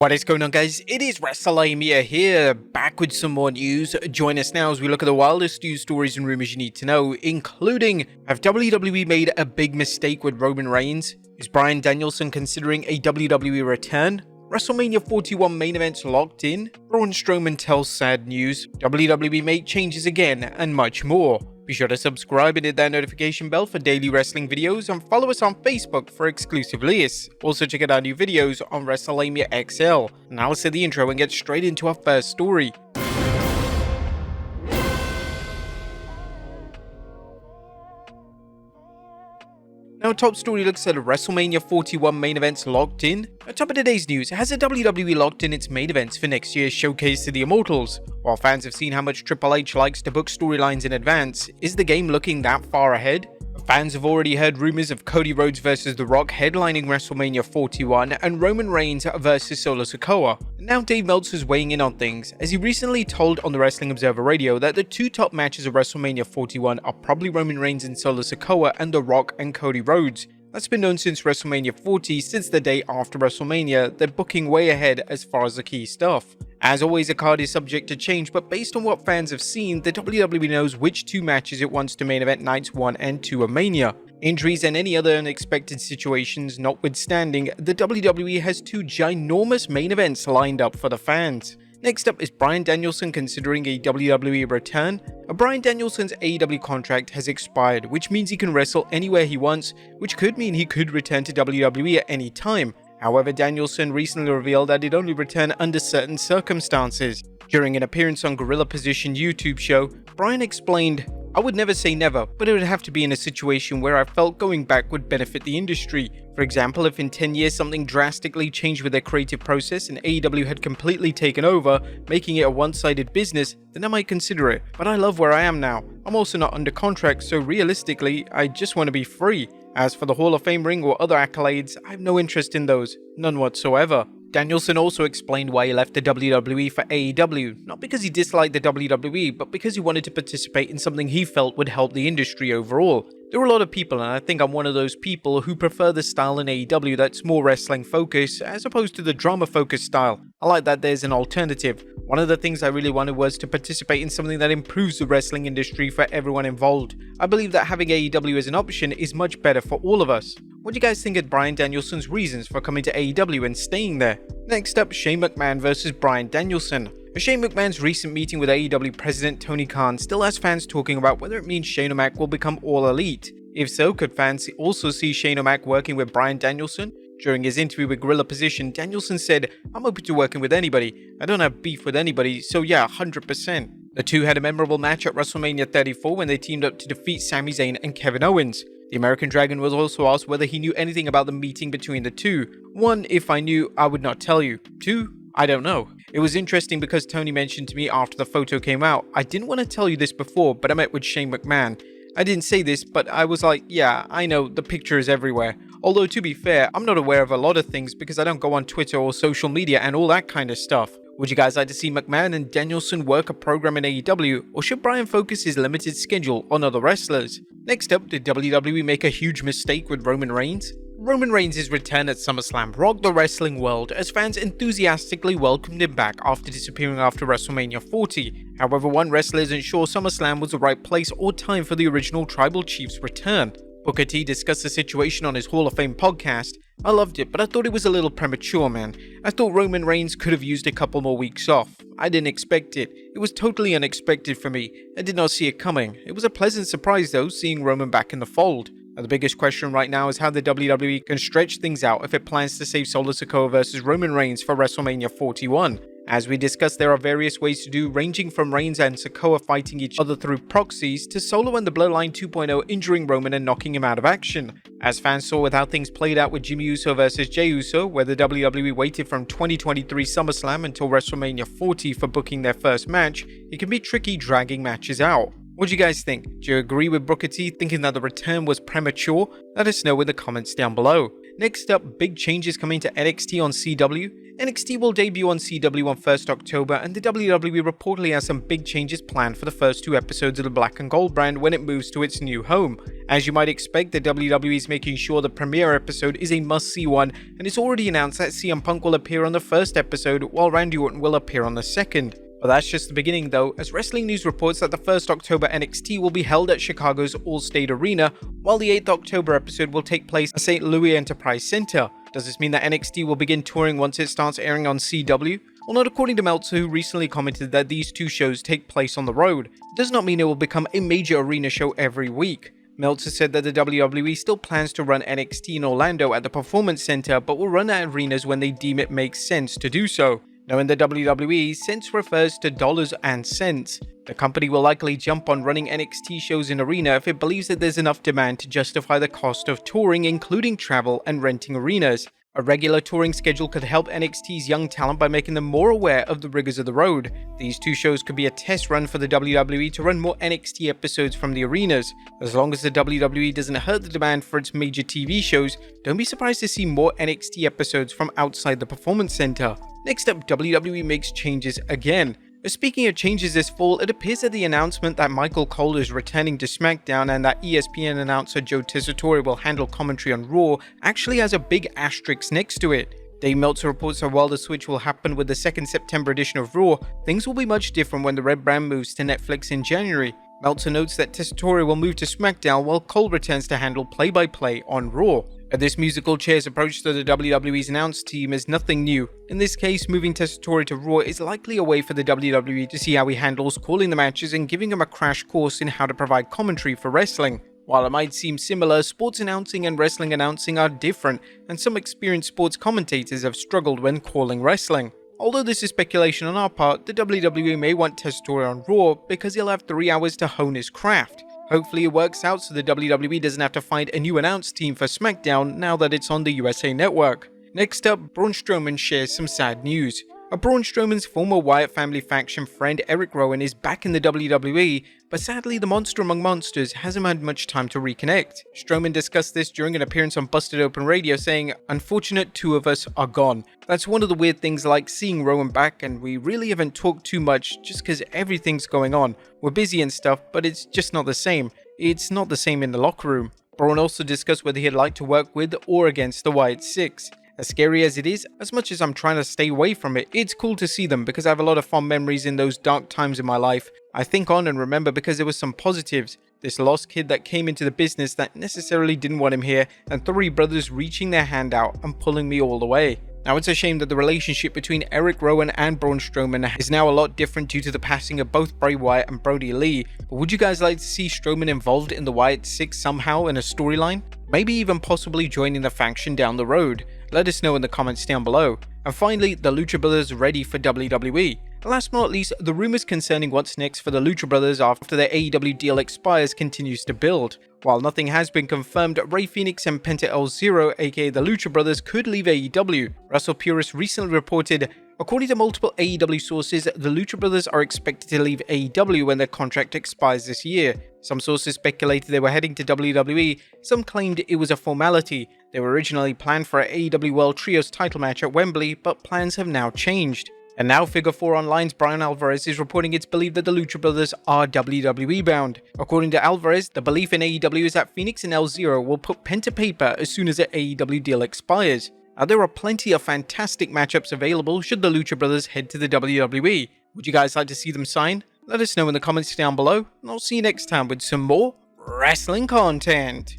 What is going on, guys? It is Wrestlelamia here, back with some more news. Join us now as we look at the wildest news stories and rumors you need to know, including: have WWE made a big mistake with Roman Reigns? Is Bryan Danielson considering a WWE return? WrestleMania 41 main events locked in? Braun Strowman tells sad news, WWE make changes again, and much more. Be sure to subscribe and hit that notification bell for daily wrestling videos, and follow us on Facebook for exclusive lists. Also check out our new videos on Wrestlelamia XL. Now let's hit the intro and get straight into our first story. Now, top story looks at WrestleMania 41 main events locked in. At top of today's news, has the WWE locked in its main events for next year's Showcase to the Immortals? While fans have seen how much Triple H likes to book storylines in advance, is the game looking that far ahead? Fans have already heard rumors of Cody Rhodes vs The Rock headlining WrestleMania 41 and Roman Reigns vs Solo Sikoa. Now Dave Meltzer's weighing in on things, as he recently told on the Wrestling Observer Radio that the two top matches of WrestleMania 41 are probably Roman Reigns and Solo Sikoa and The Rock and Cody Rhodes. That's been known since WrestleMania 40, since the day after WrestleMania. They're booking way ahead as far as the key stuff. As always, a card is subject to change, but based on what fans have seen, the WWE knows which two matches it wants to main event nights 1 and 2 of Mania. Injuries and any other unexpected situations notwithstanding, the WWE has two ginormous main events lined up for the fans. Next up is Bryan Danielson considering a WWE return. Bryan Danielson's AEW contract has expired, which means he can wrestle anywhere he wants, which could mean he could return to WWE at any time. However, Danielson recently revealed that he'd only return under certain circumstances. During an appearance on Gorilla Position YouTube show, Bryan explained, "I would never say never, but it would have to be in a situation where I felt going back would benefit the industry. For example, if in 10 years something drastically changed with their creative process and AEW had completely taken over, making it a one-sided business, then I might consider it. But I love where I am now. I'm also not under contract, so realistically, I just want to be free. As for the Hall of Fame ring or other accolades, I have no interest in those. None whatsoever." Danielson also explained why he left the WWE for AEW, not because he disliked the WWE, but because he wanted to participate in something he felt would help the industry overall. There are a lot of people, and I think I'm one of those people, who prefer the style in AEW that's more wrestling focused as opposed to the drama focused style. I like that there's an alternative. One of the things I really wanted was to participate in something that improves the wrestling industry for everyone involved. I believe that having AEW as an option is much better for all of us. What do you guys think of Bryan Danielson's reasons for coming to AEW and staying there? Next up, Shane McMahon vs Bryan Danielson. Shane McMahon's recent meeting with AEW President Tony Khan still has fans talking about whether it means Shane O'Mac will become All Elite. If so, could fans also see Shane O'Mac working with Bryan Danielson? During his interview with Gorilla Position, Danielson said, "I'm open to working with anybody. I don't have beef with anybody, so yeah, 100%. The two had a memorable match at WrestleMania 34 when they teamed up to defeat Sami Zayn and Kevin Owens. The American Dragon was also asked whether he knew anything about the meeting between the two. 1, if I knew, I would not tell you. 2, I don't know. It was interesting because Tony mentioned to me after the photo came out, I didn't want to tell you this before, but I met with Shane McMahon. I didn't say this, but I was like, yeah, I know, the picture is everywhere. Although to be fair, I'm not aware of a lot of things because I don't go on Twitter or social media and all that kind of stuff." Would you guys like to see McMahon and Danielson work a program in AEW, or should Bryan focus his limited schedule on other wrestlers? Next up, did WWE make a huge mistake with Roman Reigns? Roman Reigns' return at SummerSlam rocked the wrestling world as fans enthusiastically welcomed him back after disappearing after WrestleMania 40. However, one wrestler isn't sure SummerSlam was the right place or time for the original Tribal Chief's return. Booker T discussed the situation on his Hall of Fame podcast. "I loved it, but I thought it was a little premature, man. I thought Roman Reigns could have used a couple more weeks off. I didn't expect it. It was totally unexpected for me. I did not see it coming. It was a pleasant surprise though, seeing Roman back in the fold." Now, the biggest question right now is how the WWE can stretch things out if it plans to save Solo Sikoa vs Roman Reigns for WrestleMania 41. As we discussed, there are various ways to do, ranging from Reigns and Sikoa fighting each other through proxies, to Solo and the Bloodline 2.0 injuring Roman and knocking him out of action. As fans saw with how things played out with Jimmy Uso vs Jey Uso, where the WWE waited from 2023 SummerSlam until WrestleMania 40 for booking their first match, it can be tricky dragging matches out. What do you guys think? Do you agree with Booker T thinking that the return was premature? Let us know in the comments down below. Next up, big changes coming to NXT on CW. NXT will debut on CW on 1st October, and the WWE reportedly has some big changes planned for the first 2 episodes of the Black and Gold brand when it moves to its new home. As you might expect, the WWE is making sure the premiere episode is a must-see one, and it's already announced that CM Punk will appear on the first episode, while Randy Orton will appear on the second. But that's just the beginning though, as Wrestling News reports that the 1st October NXT will be held at Chicago's Allstate Arena, while the 8th October episode will take place at St. Louis Enterprise Center. Does this mean that NXT will begin touring once it starts airing on CW? Well, not according to Meltzer, who recently commented that these 2 shows take place on the road. It does not mean it will become a major arena show every week. Meltzer said that the WWE still plans to run NXT in Orlando at the Performance Center, but will run at arenas when they deem it makes sense to do so. Now in the WWE, cents refers to dollars and cents. The company will likely jump on running NXT shows in arena if it believes that there's enough demand to justify the cost of touring, including travel and renting arenas. A regular touring schedule could help NXT's young talent by making them more aware of the rigors of the road. These 2 shows could be a test run for the WWE to run more NXT episodes from the arenas. As long as the WWE doesn't hurt the demand for its major TV shows, don't be surprised to see more NXT episodes from outside the Performance Center. Next up, WWE makes changes again. Speaking of changes this fall, it appears that the announcement that Michael Cole is returning to SmackDown and that ESPN announcer Joe Tessitore will handle commentary on Raw actually has a big asterisk next to it. Dave Meltzer reports that while the switch will happen with the 2nd September edition of Raw, things will be much different when the Red brand moves to Netflix in January. Meltzer notes that Tessitore will move to SmackDown while Cole returns to handle play-by-play on Raw. This musical chair's approach to the WWE's announce team is nothing new. In this case, moving Tessitore to Raw is likely a way for the WWE to see how he handles calling the matches and giving him a crash course in how to provide commentary for wrestling. While it might seem similar, sports announcing and wrestling announcing are different, and some experienced sports commentators have struggled when calling wrestling. Although this is speculation on our part, the WWE may want Tessitore on Raw because he'll have 3 hours to hone his craft. Hopefully it works out so the WWE doesn't have to find a new announce team for SmackDown now that it's on the USA Network. Next up, Braun Strowman shares some sad news. Braun Strowman's former Wyatt family faction friend Eric Rowan is back in the WWE, but sadly the monster among monsters hasn't had much time to reconnect. Strowman discussed this during an appearance on Busted Open Radio, saying, "Unfortunate 2 of us are gone. That's one of the weird things like seeing Rowan back, and we really haven't talked too much just because everything's going on. We're busy and stuff, but it's just not the same. It's not the same in the locker room." Braun also discussed whether he'd like to work with or against the Wyatt Six. As scary as it is, as much as I'm trying to stay away from it, it's cool to see them because I have a lot of fond memories in those dark times in my life. I think on and remember because there was some positives. This lost kid that came into the business that necessarily didn't want him here, and 3 brothers reaching their hand out and pulling me all the way. Now it's a shame that the relationship between Eric Rowan and Braun Strowman is now a lot different due to the passing of both Bray Wyatt and Brody Lee, but would you guys like to see Strowman involved in the Wyatt Six somehow in a storyline? Maybe even possibly joining the faction down the road? Let us know in the comments down below. And finally, the Lucha Brothers ready for WWE. Last but not least, the rumors concerning what's next for the Lucha Brothers after their AEW deal expires continues to build. While nothing has been confirmed, Rey Fenix and Penta El Zero, aka the Lucha Brothers, could leave AEW. Wrestle Purist recently reported, according to multiple AEW sources, the Lucha Brothers are expected to leave AEW when their contract expires this year. Some sources speculated they were heading to WWE, some claimed it was a formality. They were originally planned for an AEW World Trios title match at Wembley, but plans have now changed. And now Figure 4 Online's Bryan Alvarez is reporting it's believed that the Lucha Brothers are WWE bound. According to Alvarez, the belief in AEW is that Phoenix and El Zero will put pen to paper as soon as their AEW deal expires. Now there are plenty of fantastic matchups available should the Lucha Brothers head to the WWE. Would you guys like to see them sign? Let us know in the comments down below, and I'll see you next time with some more wrestling content.